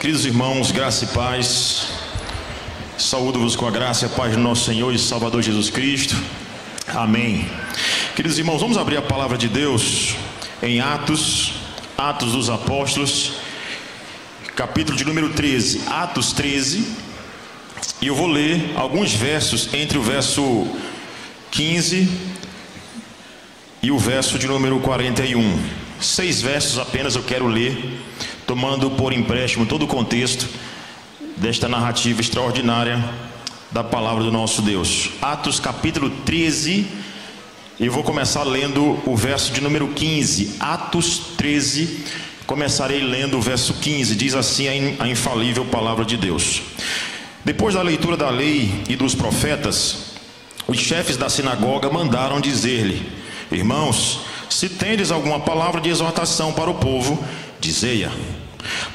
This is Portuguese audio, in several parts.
Queridos irmãos, graça e paz, saúdo-vos com a graça e a paz do nosso Senhor e Salvador Jesus Cristo, amém. Queridos irmãos, vamos abrir a palavra de Deus em Atos dos Apóstolos, capítulo de número 13, Atos 13, e eu vou ler alguns versos entre o verso 15 e o verso de número 41, 6 versos apenas eu quero ler, tomando por empréstimo todo o contexto desta narrativa extraordinária da palavra do nosso Deus. Atos capítulo 13, e eu vou começar lendo o verso de número 15. Atos 13, começarei lendo o verso 15, diz assim a infalível palavra de Deus. Depois da leitura da lei e dos profetas, os chefes da sinagoga mandaram dizer-lhe: irmãos, se tendes alguma palavra de exortação para o povo, dizei-a.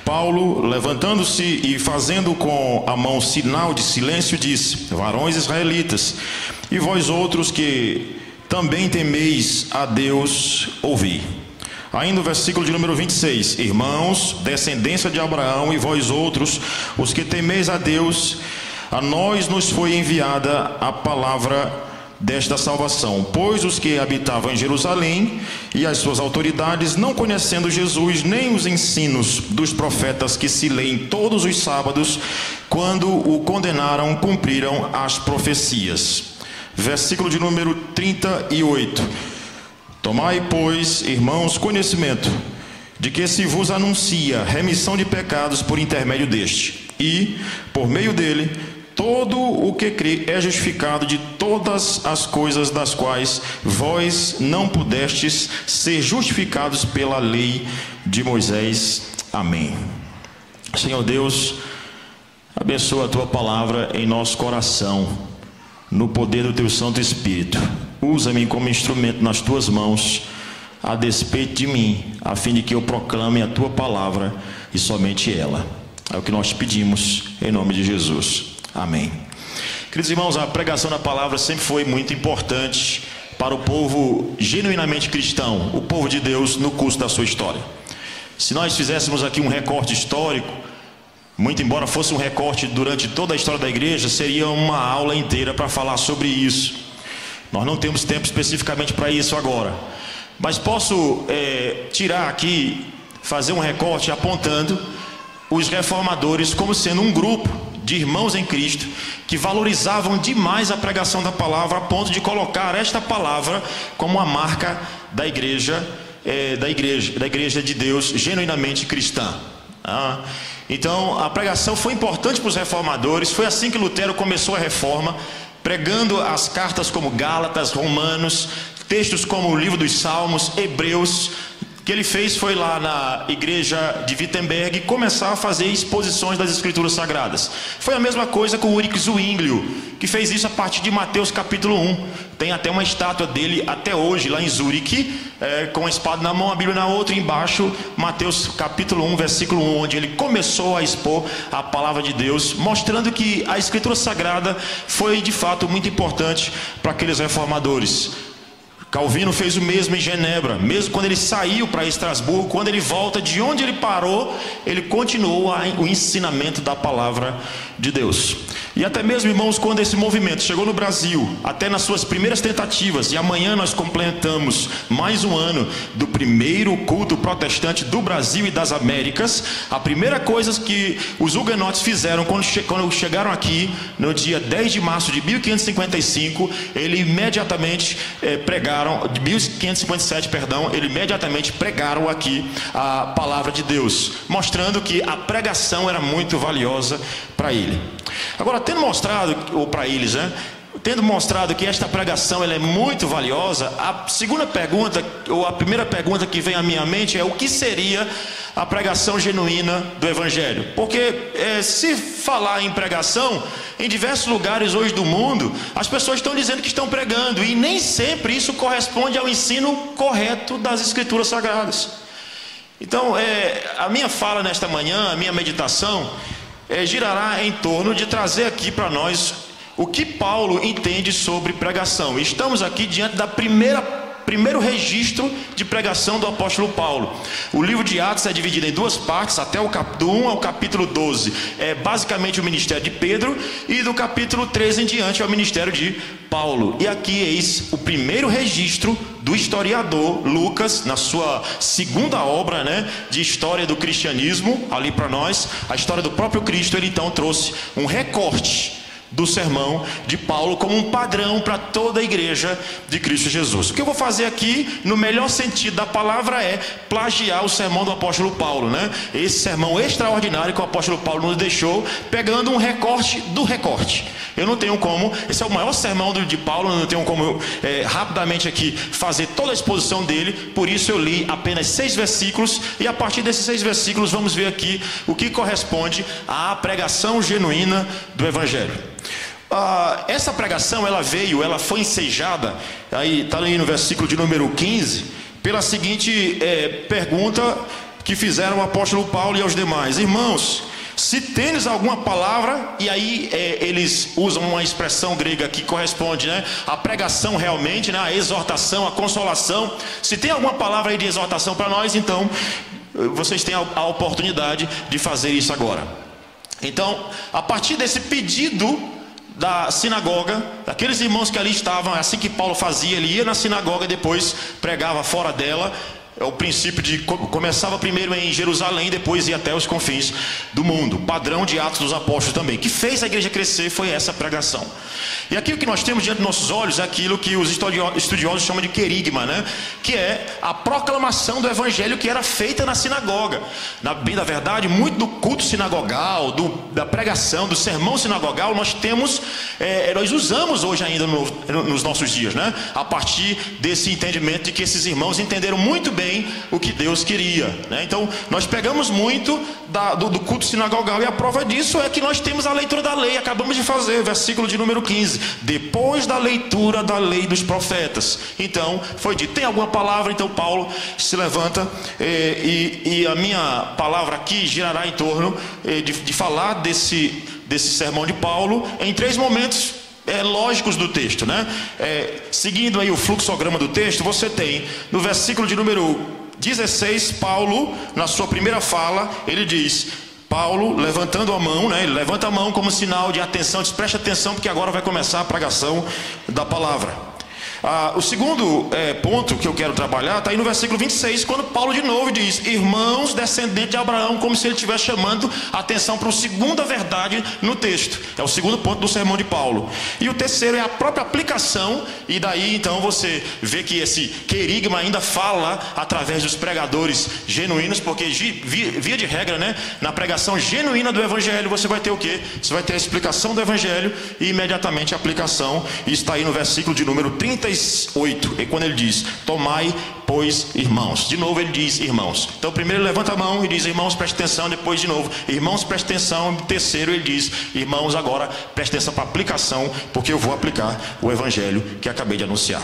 Paulo, levantando-se e fazendo com a mão sinal de silêncio, disse: varões israelitas, e vós outros que também temeis a Deus, ouvi. Ainda o versículo de número 26, irmãos, descendência de Abraão, e vós outros, os que temeis a Deus, a nós nos foi enviada a palavra desta salvação, pois os que habitavam em Jerusalém e as suas autoridades, não conhecendo Jesus nem os ensinos dos profetas que se leem todos os sábados, quando o condenaram, cumpriram as profecias. Versículo de número 38. Tomai, pois, irmãos, conhecimento de que se vos anuncia remissão de pecados por intermédio deste, e, por meio dele, todo o que crê é justificado de todas as coisas das quais vós não pudestes ser justificados pela lei de Moisés. Amém. Senhor Deus, abençoa a tua palavra em nosso coração, no poder do teu Santo Espírito. Usa-me como instrumento nas tuas mãos, a despeito de mim, a fim de que eu proclame a tua palavra e somente ela. É o que nós pedimos em nome de Jesus. Amém. Queridos irmãos, a pregação da palavra sempre foi muito importante para o povo genuinamente cristão, o povo de Deus, no curso da sua história. Se nós fizéssemos aqui um recorte histórico, muito embora fosse um recorte durante toda a história da igreja, seria uma aula inteira para falar sobre isso. Nós não temos tempo especificamente para isso agora, mas posso tirar aqui, fazer um recorte apontando os reformadores como sendo um grupo de irmãos em Cristo que valorizavam demais a pregação da palavra, a ponto de colocar esta palavra como a marca da igreja de Deus genuinamente cristã. Então a pregação foi importante para os reformadores. Foi assim que Lutero começou a reforma, pregando as cartas como Gálatas, Romanos, textos como o livro dos Salmos, Hebreus. O que ele fez foi lá na igreja de Wittenberg começar a fazer exposições das escrituras sagradas. Foi a mesma coisa com Ulrich Zwinglio, que fez isso a partir de Mateus capítulo 1. Tem até uma estátua dele até hoje lá em Zurique, com a espada na mão, a Bíblia na outra, e embaixo Mateus capítulo 1, versículo 1, onde ele começou a expor a palavra de Deus, mostrando que a escritura sagrada foi de fato muito importante para aqueles reformadores. Calvino fez o mesmo em Genebra, mesmo quando ele saiu para Estrasburgo. Quando ele volta de onde ele parou, ele continuou o ensinamento da palavra de Deus. E até mesmo, irmãos, quando esse movimento chegou no Brasil, até nas suas primeiras tentativas, e amanhã nós completamos mais um ano do primeiro culto protestante do Brasil e das Américas, a primeira coisa que os huguenotes fizeram quando chegaram aqui, no dia 10 de março de 1555, ele imediatamente de 1557, ele imediatamente pregaram aqui a palavra de Deus, mostrando que a pregação era muito valiosa para ele. Agora, tendo mostrado que esta pregação ela é muito valiosa, a segunda pergunta, ou a primeira pergunta que vem à minha mente é: o que seria a pregação genuína do Evangelho? Porque se falar em pregação, em diversos lugares hoje do mundo, as pessoas estão dizendo que estão pregando, e nem sempre isso corresponde ao ensino correto das Escrituras Sagradas. Então, a minha fala nesta manhã, a minha meditação, girará em torno de trazer aqui para nós o que Paulo entende sobre pregação. Estamos aqui diante da primeira primeiro registro de pregação do apóstolo Paulo. O livro de Atos é dividido em duas partes, até do 1 ao capítulo 12 é basicamente o ministério de Pedro, e do capítulo 13 em diante é o ministério de Paulo. E aqui eis o primeiro registro do historiador Lucas, na sua segunda obra, de história do cristianismo, ali para nós, a história do próprio Cristo. Ele então trouxe um recorte do sermão de Paulo como um padrão para toda a igreja de Cristo Jesus. O que eu vou fazer aqui, no melhor sentido da palavra, é plagiar o sermão do apóstolo Paulo, esse sermão extraordinário que o apóstolo Paulo nos deixou, pegando um recorte do recorte. Eu não tenho como, esse é o maior sermão de Paulo, eu não tenho como rapidamente aqui fazer toda a exposição dele, por isso eu li apenas 6 versículos, e a partir desses 6 versículos vamos ver aqui o que corresponde à pregação genuína do Evangelho. Essa pregação ela foi ensejada, aí está aí no versículo de número 15, pela seguinte pergunta que fizeram o apóstolo Paulo e aos demais: irmãos, se tendes alguma palavra, e aí eles usam uma expressão grega que corresponde à pregação realmente, a exortação, a consolação. Se tem alguma palavra aí de exortação para nós, então vocês têm a oportunidade de fazer isso agora. Então, a partir desse pedido da sinagoga, daqueles irmãos que ali estavam, assim que Paulo fazia, ele ia na sinagoga e depois pregava fora dela. É o princípio de começava primeiro em Jerusalém, depois ia até os confins do mundo. Padrão de Atos dos Apóstolos também. O que fez a igreja crescer foi essa pregação. E aqui o que nós temos diante dos nossos olhos é aquilo que os estudiosos chamam de querigma, que é a proclamação do evangelho que era feita na sinagoga. Bem da verdade, muito do culto sinagogal, da pregação, do sermão sinagogal, nós usamos hoje ainda nos nossos dias, a partir desse entendimento de que esses irmãos entenderam muito bem o que Deus queria, Então nós pegamos muito do culto sinagogal, e a prova disso é que nós temos a leitura da lei. Acabamos de fazer, versículo de número 15, depois da leitura da lei dos profetas. Então foi dito, tem alguma palavra? Então Paulo se levanta, e a minha palavra aqui girará em torno de falar desse sermão de Paulo em 3 momentos lógicos do texto, seguindo aí o fluxograma do texto, você tem no versículo de número 16, Paulo, na sua primeira fala, ele diz, Paulo levantando a mão, ele levanta a mão como sinal de atenção, diz, preste atenção porque agora vai começar a pregação da palavra. O segundo ponto que eu quero trabalhar está aí no versículo 26, quando Paulo de novo diz, irmãos descendentes de Abraão, como se ele estivesse chamando a atenção para uma segunda verdade no texto. É o segundo ponto do sermão de Paulo. E o terceiro é a própria aplicação, e daí então você vê que esse querigma ainda fala através dos pregadores genuínos, porque via de regra, na pregação genuína do evangelho, você vai ter o quê? Você vai ter a explicação do evangelho e imediatamente a aplicação. E está aí no versículo de número 38, e quando ele diz, tomai, pois, irmãos. De novo ele diz, irmãos. Então primeiro ele levanta a mão e diz, irmãos, preste atenção. Depois de novo, irmãos, preste atenção. Terceiro ele diz, irmãos, agora preste atenção para a aplicação, porque eu vou aplicar o evangelho que acabei de anunciar.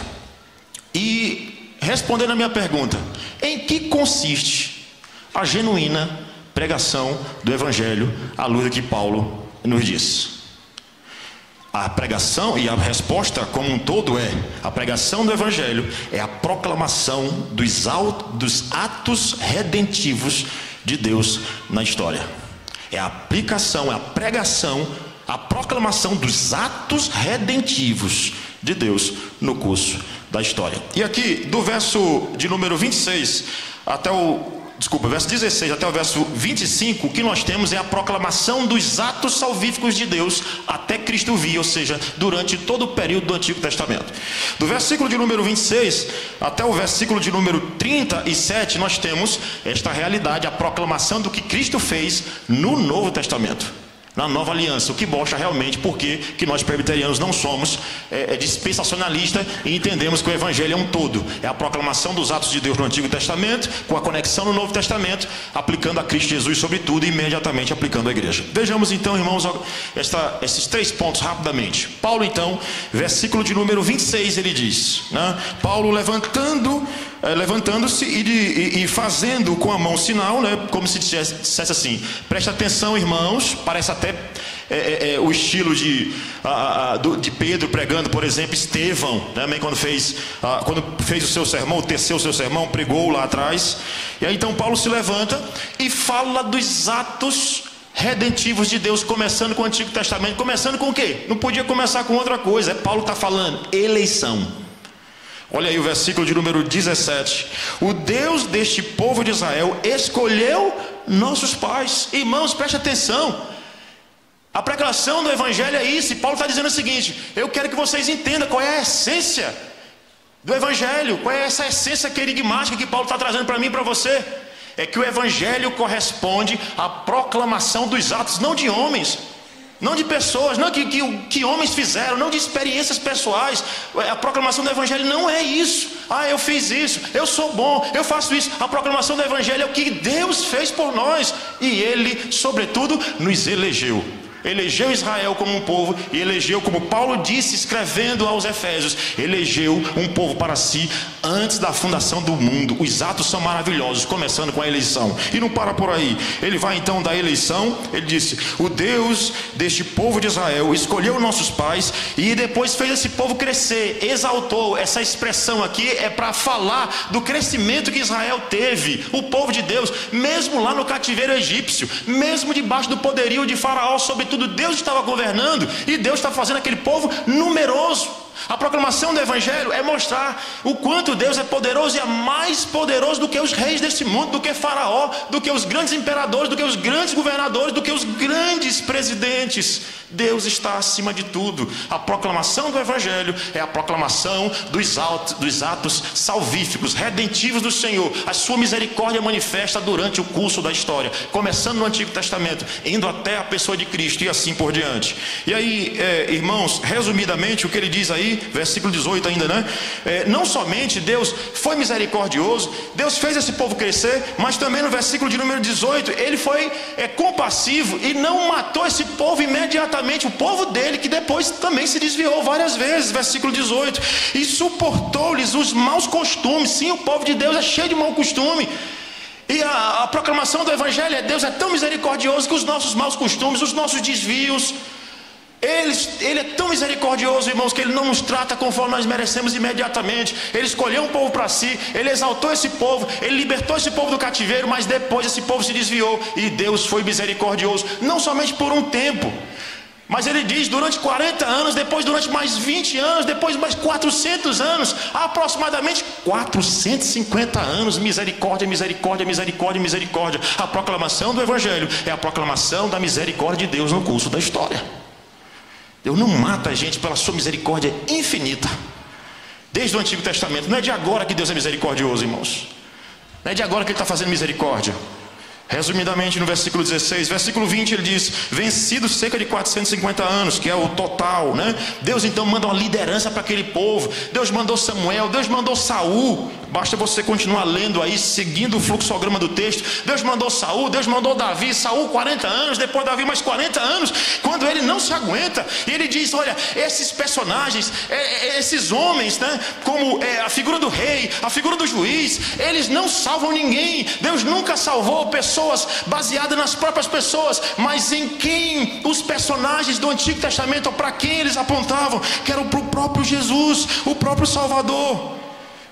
E respondendo a minha pergunta, em que consiste a genuína pregação do evangelho à luz do que Paulo nos diz? A pregação, e a resposta como um todo a pregação do evangelho é a proclamação dos atos redentivos de Deus na história. É a aplicação, é a pregação, a proclamação dos atos redentivos de Deus no curso da história. E aqui, do verso de número 26 até verso 16 até o verso 25, o que nós temos é a proclamação dos atos salvíficos de Deus até Cristo vir, ou seja, durante todo o período do Antigo Testamento. Do versículo de número 26 até o versículo de número 37, nós temos esta realidade, a proclamação do que Cristo fez no Novo Testamento, na nova aliança, o que mostra realmente porque que nós presbiterianos não somos dispensacionalistas e entendemos que o evangelho é um todo, é a proclamação dos atos de Deus no Antigo Testamento, com a conexão no Novo Testamento, aplicando a Cristo Jesus sobre tudo e imediatamente aplicando a igreja. Vejamos então, irmãos, esses 3 pontos rapidamente. Paulo então, versículo de número 26, ele diz, Paulo levantando levantando-se e fazendo com a mão sinal, né, como se dissesse assim: preste atenção, irmãos. Parece até o estilo de Pedro pregando, por exemplo, Estevão, também quando fez o seu sermão, teceu o seu sermão, pregou lá atrás. E aí então Paulo se levanta e fala dos atos redentivos de Deus, começando com o Antigo Testamento. Começando com o quê? Não podia começar com outra coisa. Paulo está falando eleição. Olha aí o versículo de número 17. O Deus deste povo de Israel escolheu nossos pais. Irmãos, preste atenção. A pregação do Evangelho é isso. E Paulo está dizendo o seguinte: eu quero que vocês entendam qual é a essência do Evangelho. Qual é essa essência querigmática que Paulo está trazendo para mim e para você? É que o Evangelho corresponde à proclamação dos atos, não de homens, não de pessoas, não que homens fizeram, não de experiências pessoais. A proclamação do Evangelho não é isso. Eu fiz isso, eu sou bom, eu faço isso. A proclamação do Evangelho é o que Deus fez por nós. E Ele, sobretudo, nos elegeu. Elegeu Israel como um povo, e elegeu, como Paulo disse escrevendo aos Efésios, elegeu um povo para si antes da fundação do mundo. Os atos são maravilhosos, começando com a eleição. E não para por aí. Ele vai então da eleição. Ele disse: o Deus deste povo de Israel escolheu nossos pais e depois fez esse povo crescer, exaltou. Essa expressão aqui é para falar do crescimento que Israel teve, o povo de Deus, mesmo lá no cativeiro egípcio, mesmo debaixo do poderio de Faraó. Sobretudo Deus estava governando, e Deus está fazendo aquele povo numeroso. A proclamação do Evangelho é mostrar o quanto Deus é poderoso, e é mais poderoso do que os reis desse mundo, do que Faraó, do que os grandes imperadores, do que os grandes governadores, do que os grandes presidentes. Deus está acima de tudo. A proclamação do Evangelho é a proclamação dos atos salvíficos, redentivos do Senhor. A sua misericórdia manifesta durante o curso da história, começando no Antigo Testamento, indo até a pessoa de Cristo, e assim por diante. E aí, irmãos, resumidamente, o que ele diz aí, versículo 18 ainda, né? Não somente Deus foi misericordioso, Deus fez esse povo crescer, mas também no versículo de número 18, Ele foi compassivo e não matou esse povo imediatamente, o povo dele, que depois também se desviou várias vezes. Versículo 18: e suportou-lhes os maus costumes. Sim, o povo de Deus é cheio de mau costume. E a proclamação do Evangelho é: Deus é tão misericordioso que os nossos maus costumes, os nossos desvios, Ele é tão misericordioso, irmãos, que Ele não nos trata conforme nós merecemos imediatamente. Ele escolheu um povo para si, Ele exaltou esse povo, Ele libertou esse povo do cativeiro, mas depois esse povo se desviou, e Deus foi misericordioso, não somente por um tempo, mas Ele diz, durante 40 anos, depois durante mais 20 anos, depois mais 400 anos, aproximadamente 450 anos, misericórdia, misericórdia, misericórdia, misericórdia. A proclamação do Evangelho é a proclamação da misericórdia de Deus no curso da história. Deus não mata a gente pela sua misericórdia infinita, desde o Antigo Testamento. Não é de agora que Deus é misericordioso, irmãos. Não é de agora que Ele está fazendo misericórdia. Resumidamente, no versículo 16, versículo 20, ele diz: vencidos cerca de 450 anos, que é o total, né? Deus então manda uma liderança para aquele povo. Deus mandou Samuel, Deus mandou Saul. Basta você continuar lendo aí, seguindo o fluxograma do texto. Deus mandou Saul, Deus mandou Davi. Saul 40 anos, depois Davi mais 40 anos, quando ele não se aguenta, e ele diz: olha, esses personagens, esses homens, né? Como a figura do rei, a figura do juiz, eles não salvam ninguém. Deus nunca salvou pessoas baseadas nas próprias pessoas, mas em quem os personagens do Antigo Testamento, ou para quem eles apontavam, que era para o próprio Jesus, o próprio Salvador.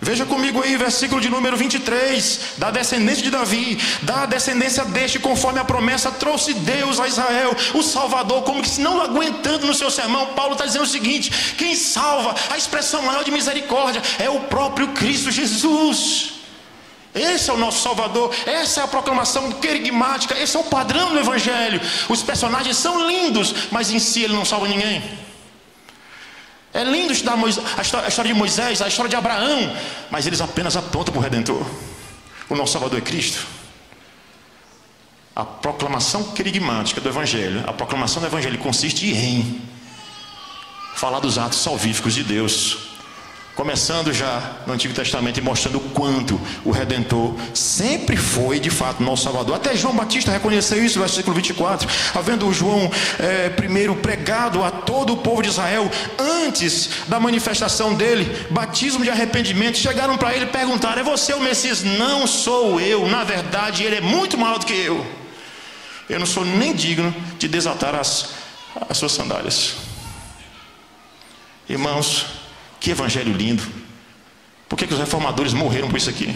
Veja comigo aí, versículo de número 23, da descendência de Davi, da descendência deste, conforme a promessa, trouxe Deus a Israel, o Salvador. Como que se não aguentando no seu sermão, Paulo está dizendo o seguinte: quem salva, a expressão maior de misericórdia, é o próprio Cristo Jesus. Esse é o nosso Salvador, essa é a proclamação querigmática, esse é o padrão do Evangelho. Os personagens são lindos, mas em si ele não salva ninguém. É lindo estudar a história de Moisés, a história de Abraão, mas eles apenas apontam para o Redentor. O nosso Salvador é Cristo. A proclamação querigmática do Evangelho, a proclamação do Evangelho consiste em falar dos atos salvíficos de Deus, Começando já no Antigo Testamento e mostrando o quanto o Redentor sempre foi de fato nosso Salvador. Até João Batista reconheceu isso no versículo 24. Havendo João primeiro pregado a todo o povo de Israel, antes da manifestação dele, batismo de arrependimento, chegaram para ele e perguntaram: é você o Messias? Não sou eu, na verdade ele é muito maior do que eu. Eu não sou nem digno de desatar as suas sandálias. Irmãos, que evangelho lindo. Por que os reformadores morreram por isso aqui?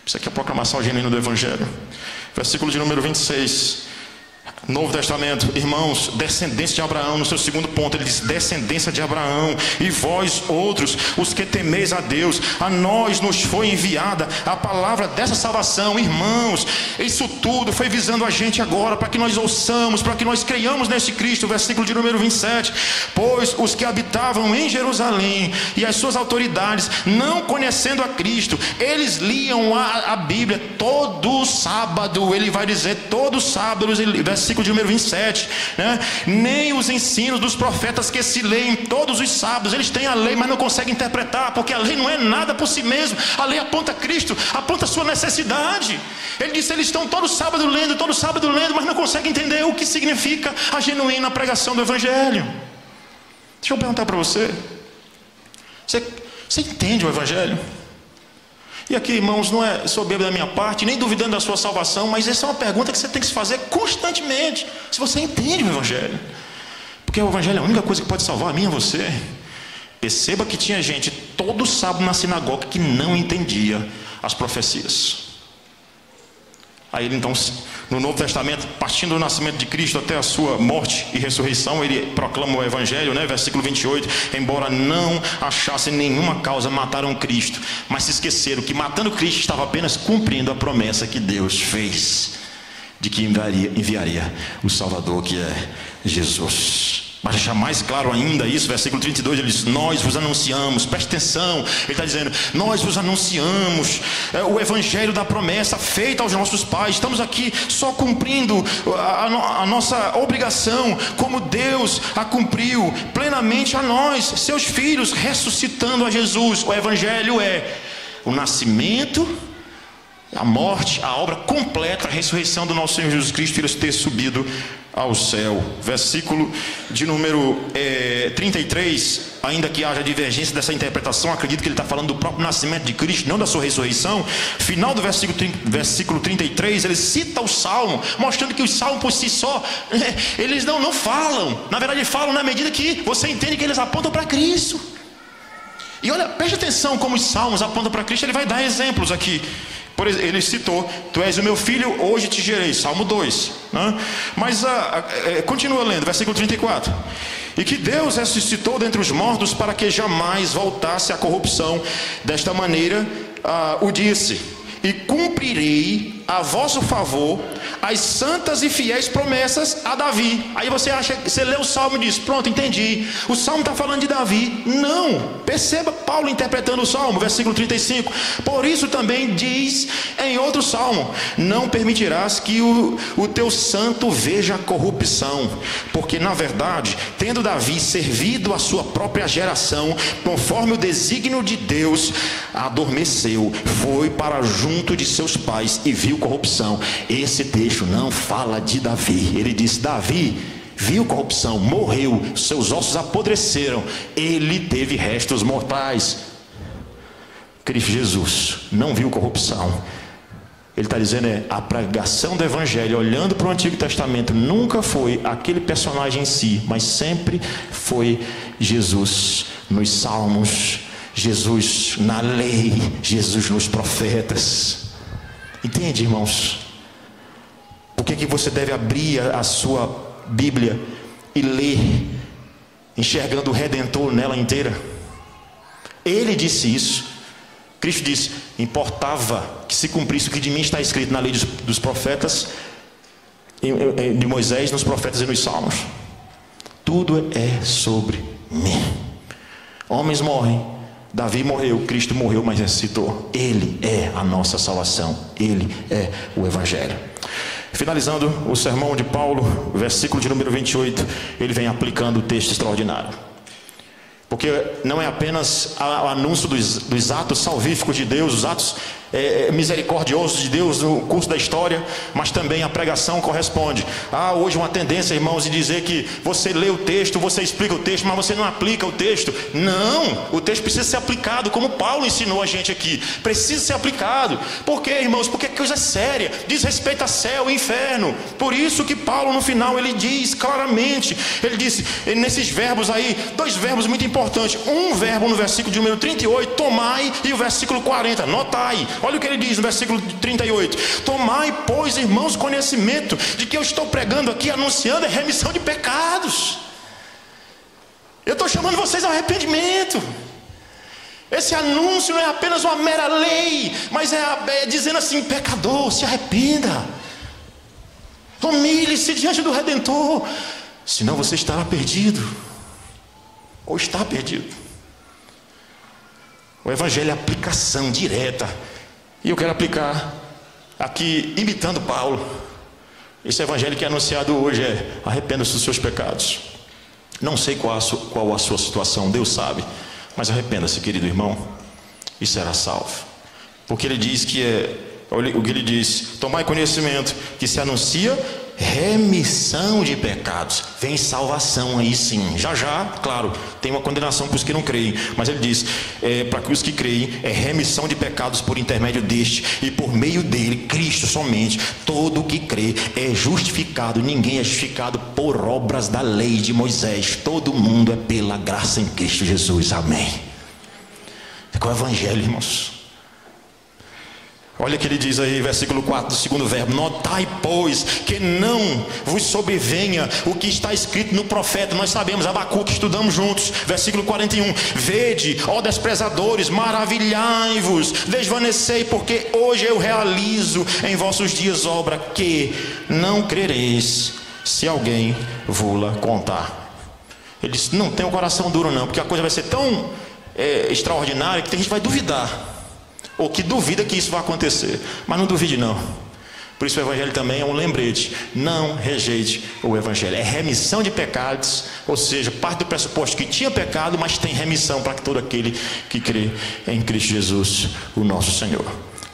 Isso aqui é a proclamação genuína do evangelho. Versículo de número 26. Novo Testamento, irmãos, descendência de Abraão. No seu segundo ponto ele diz: descendência de Abraão. E vós outros, os que temeis a Deus, a nós nos foi enviada a palavra dessa salvação. Irmãos, isso tudo foi visando a gente agora, para que nós ouçamos, para que nós creiamos nesse Cristo. Versículo de número 27. Pois os que habitavam em Jerusalém e as suas autoridades, não conhecendo a Cristo, eles liam a Bíblia todo sábado. Ele vai dizer todo sábado, versículo de número 27, né? Nem os ensinos dos profetas que se leem todos os sábados. Eles têm a lei, mas não conseguem interpretar, porque a lei não é nada por si mesmo. A lei aponta Cristo, aponta a sua necessidade. Ele disse: eles estão todo sábado lendo, mas não conseguem entender o que significa a genuína pregação do Evangelho. Deixa eu perguntar para você: você entende o Evangelho? E aqui, irmãos, não é soberba da minha parte, nem duvidando da sua salvação, mas essa é uma pergunta que você tem que se fazer constantemente: se você entende o Evangelho. Porque o Evangelho é a única coisa que pode salvar a mim e a você. Perceba que tinha gente todo sábado na sinagoga que não entendia as profecias. Aí ele então, no Novo Testamento, partindo do nascimento de Cristo até a sua morte e ressurreição, ele proclama o Evangelho, né? Versículo 28, embora não achassem nenhuma causa, mataram Cristo, mas se esqueceram que matando Cristo estava apenas cumprindo a promessa que Deus fez, de que enviaria o Salvador, que é Jesus. Mas deixar mais claro ainda isso, versículo 32, ele diz: nós vos anunciamos. Preste atenção, ele está dizendo: nós vos anunciamos o Evangelho da promessa feita aos nossos pais. Estamos aqui só cumprindo a nossa obrigação, como Deus a cumpriu plenamente a nós, seus filhos, ressuscitando a Jesus. O Evangelho é o nascimento, a morte, a obra completa, a ressurreição do nosso Senhor Jesus Cristo, ele ter subido ao céu. Versículo de número 33, ainda que haja divergência dessa interpretação, acredito que ele está falando do próprio nascimento de Cristo, não da sua ressurreição. Final do versículo 33, ele cita o Salmo, mostrando que os salmos por si só, eles não falam. Na verdade, eles falam na medida que você entende que eles apontam para Cristo. E olha, preste atenção como os salmos apontam para Cristo. Ele vai dar exemplos aqui. Por exemplo, ele citou: tu és o meu filho, hoje te gerei. Salmo 2, né? Mas continua lendo, versículo 34. E que Deus ressuscitou dentre os mortos para que jamais voltasse à corrupção. Desta maneira o disse: e cumprirei a vosso favor as santas e fiéis promessas a Davi. Aí você lê o Salmo e diz: pronto, entendi, o Salmo está falando de Davi. Não, perceba Paulo interpretando o Salmo, versículo 35. Por isso também diz em outro Salmo: não permitirás que o teu santo veja a corrupção, porque na verdade, tendo Davi servido a sua própria geração, conforme o desígnio de Deus, adormeceu, foi para junto de seus pais e viu corrupção. Esse texto não fala de Davi. Ele diz: Davi viu corrupção, morreu, seus ossos apodreceram, ele teve restos mortais. Cristo Jesus não viu corrupção. Ele está dizendo a pregação do Evangelho, olhando para o Antigo Testamento, nunca foi aquele personagem em si, mas sempre foi Jesus nos Salmos, Jesus na lei, Jesus nos profetas. Entende, irmãos? Por que você deve abrir a sua Bíblia e ler, enxergando o Redentor nela inteira? Ele disse isso. Cristo disse: importava que se cumprisse o que de mim está escrito na lei dos profetas, de Moisés, nos profetas e nos salmos. Tudo é sobre mim. Homens morrem, Davi morreu, Cristo morreu, mas ressuscitou. Ele é a nossa salvação, ele é o Evangelho. Finalizando o sermão de Paulo, versículo de número 28, ele vem aplicando o texto extraordinário. Porque não é apenas o anúncio dos atos salvíficos de Deus, os atos misericordiosos de Deus no curso da história, mas também a pregação corresponde. Hoje uma tendência, irmãos, de dizer que você lê o texto, você explica o texto, mas você não aplica o texto. Não, o texto precisa ser aplicado, como Paulo ensinou a gente aqui. Precisa ser aplicado. Por quê, irmãos? Porque é coisa séria, diz respeito a céu e inferno. Por isso que Paulo no final ele diz claramente, ele disse nesses verbos aí, dois verbos muito importantes. Um verbo no versículo de número 38, tomai, e o versículo 40, notai. Olha o que ele diz no versículo 38. Tomai, pois, irmãos, conhecimento de que eu estou pregando aqui, anunciando a remissão de pecados. Eu estou chamando vocês ao arrependimento. Esse anúncio não é apenas uma mera lei, mas é dizendo assim: pecador, se arrependa, humilhe-se diante do Redentor, senão você estará perdido, ou está perdido. O Evangelho é aplicação direta. E eu quero aplicar aqui, imitando Paulo. Esse Evangelho que é anunciado hoje é: arrependa-se dos seus pecados. Não sei qual a sua situação, Deus sabe. Mas arrependa-se, querido irmão, e será salvo. Porque ele diz o que ele diz: tomai conhecimento que se anuncia remissão de pecados. Vem salvação aí sim. Já, claro, tem uma condenação para os que não creem, mas ele diz, para os que creem, é remissão de pecados por intermédio deste, e por meio dele, Cristo somente. Todo o que crê é justificado. Ninguém é justificado por obras da lei de Moisés. Todo mundo é pela graça em Cristo Jesus. Amém. É o Evangelho, irmãos. Olha o que ele diz aí, versículo 4 do segundo verbo: notai, pois, que não vos sobrevenha o que está escrito no profeta. Nós sabemos, Abacuque, estudamos juntos. Versículo 41: vede, ó desprezadores, maravilhai-vos, desvanecei, porque hoje eu realizo em vossos dias obra que não crereis, se alguém vô-la contar. Ele disse: não tenha o coração duro não, porque a coisa vai ser tão extraordinária que tem gente que vai duvidar, ou que duvida que isso vai acontecer. Mas não duvide não. Por isso o Evangelho também é um lembrete: não rejeite o Evangelho. É remissão de pecados, ou seja, parte do pressuposto que tinha pecado, mas tem remissão para todo aquele que crê em Cristo Jesus, o nosso Senhor.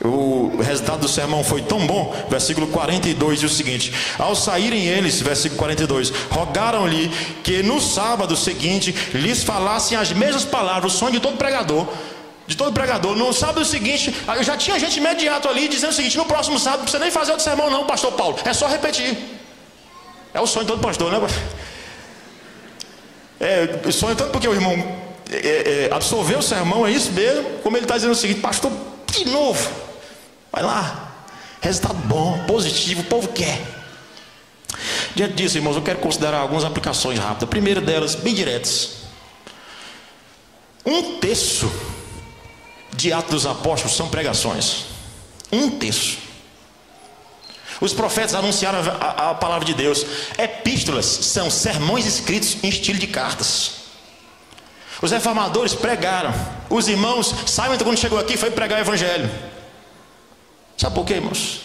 O resultado do sermão foi tão bom. Versículo 42 diz o seguinte: ao saírem eles, versículo 42, rogaram-lhe que no sábado seguinte lhes falassem as mesmas palavras. O sonho de todo pregador. No sábado seguinte, eu já tinha gente imediato ali dizendo o seguinte: no próximo sábado não precisa nem fazer outro sermão não, pastor Paulo, é só repetir. É o sonho de todo pastor, né? O sonho tanto porque o irmão absorveu o sermão, é isso mesmo. Como ele está dizendo o seguinte: pastor, de novo, vai lá, resultado bom, positivo, o povo quer. Diante disso, irmãos, eu quero considerar algumas aplicações rápidas. A primeira delas, bem diretas. 1/3 de Atos dos Apóstolos são pregações. 1/3. Os profetas anunciaram a palavra de Deus. Epístolas são sermões escritos em estilo de cartas. Os reformadores pregaram. Os irmãos, Simon, quando chegou aqui, foi pregar o Evangelho. Sabe por quê, irmãos?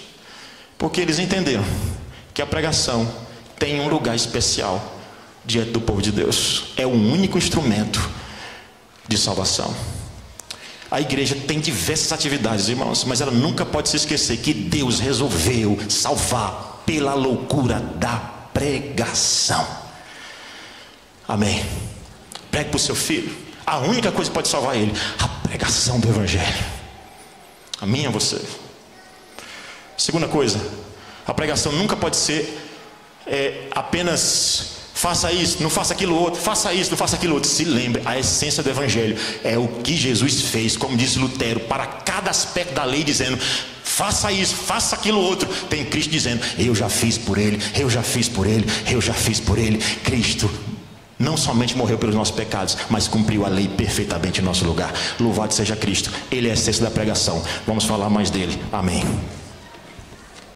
Porque eles entenderam que a pregação tem um lugar especial diante do povo de Deus. É o único instrumento de salvação. A igreja tem diversas atividades, irmãos, mas ela nunca pode se esquecer que Deus resolveu salvar pela loucura da pregação. Amém. Pregue para o seu filho. A única coisa que pode salvar ele: a pregação do Evangelho. A minha, você. Segunda coisa: a pregação nunca pode ser apenas faça isso, não faça aquilo outro, faça isso, não faça aquilo outro. Se lembre, a essência do Evangelho é o que Jesus fez, como disse Lutero, para cada aspecto da lei, dizendo: faça isso, faça aquilo outro. Tem Cristo dizendo: eu já fiz por ele, eu já fiz por ele, eu já fiz por ele. Cristo não somente morreu pelos nossos pecados, mas cumpriu a lei perfeitamente em nosso lugar. Louvado seja Cristo. Ele é a essência da pregação. Vamos falar mais dele. Amém.